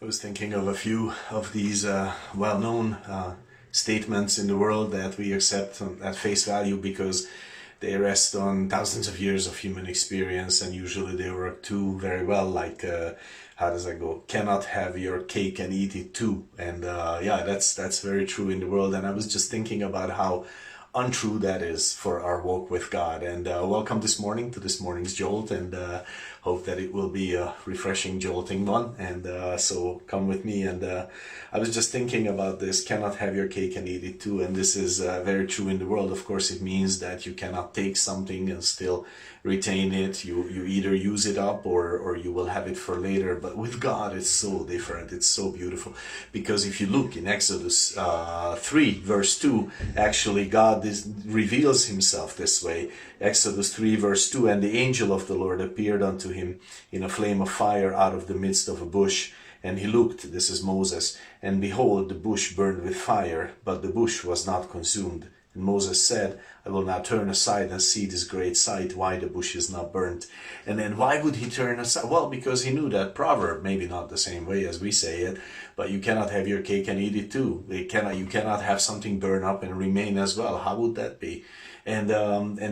I was thinking of a few of these well-known statements in the world that we accept at face value because they rest on thousands of years of human experience, and usually they work too very well, like how does that go? Cannot have your cake and eat it too. And yeah, that's very true in the world. And I was just thinking about how untrue that is for our walk with God. And welcome this morning to this morning's Jolt, and hope that it will be a refreshing, jolting one. And so come with me. And I was just thinking about this, cannot have your cake and eat it too. And this is very true in the world. Of course, it means that you cannot take something and still retain it. You either use it up or you will have it for later. But with God, it's so different. It's so beautiful. Because if you look in Exodus 3, verse 2, actually God reveals himself this way. Exodus 3, verse 2, and the angel of the Lord appeared unto him in a flame of fire out of the midst of a bush. And he looked, this is Moses, and behold, the bush burned with fire, but the bush was not consumed. And Moses said, I will now turn aside and see this great sight, why the bush is not burnt. And then why would he turn aside? Well, because he knew that proverb, maybe not the same way as we say it, but you cannot have your cake and eat it too. You cannot have something burn up and remain as well. How would that be? And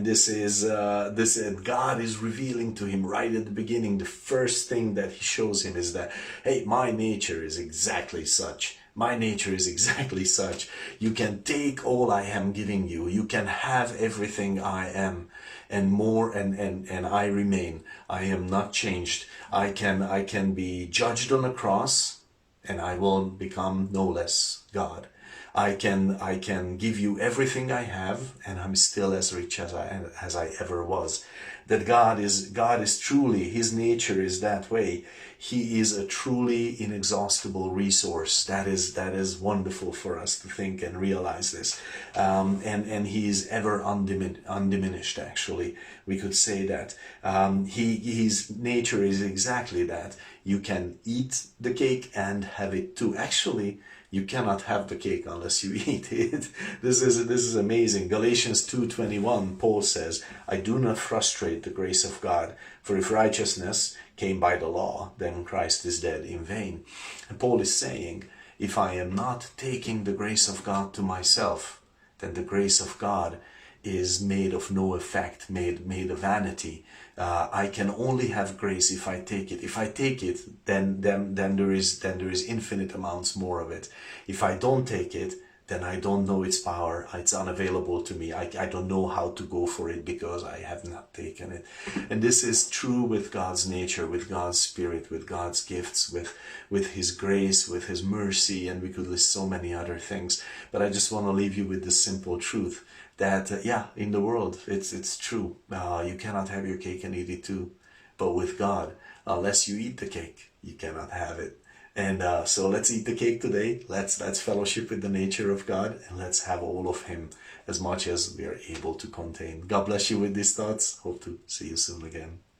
this is God is revealing to him right at the beginning. The first thing that he shows him is that, hey, my nature is exactly such. My nature is exactly such. You can take all I am giving you. You can have everything I am and more, and I remain. I am not changed. I can be judged on a cross and I will become no less God. I can give you everything I have, and I'm still as rich as I ever was. That God is truly, his nature is that way. He is a truly inexhaustible resource. That is wonderful for us to think and realize this. And he is ever undiminished, actually. We could say that. His nature is exactly that. You can eat the cake and have it too. Actually, you cannot have the cake unless you eat it. This is amazing. Galatians 2:21, Paul says, I do not frustrate the grace of God, for if righteousness came by the law, then Christ is dead in vain. And Paul is saying, if I am not taking the grace of God to myself, then the grace of God is made of no effect, made of vanity. I can only have grace if I take it. If I take it, then there is infinite amounts more of it. If I don't take it, then I don't know its power. It's unavailable to me. I don't know how to go for it because I have not taken it. And this is true with God's nature, with God's spirit, with God's gifts, with his grace, with his mercy, and we could list so many other things. But I just want to leave you with the simple truth that, yeah, in the world, it's true. You cannot have your cake and eat it too. But with God, unless you eat the cake, you cannot have it. And so let's eat the cake today. Let's fellowship with the nature of God, and let's have all of him as much as we are able to contain. God bless you with these thoughts. Hope to see you soon again.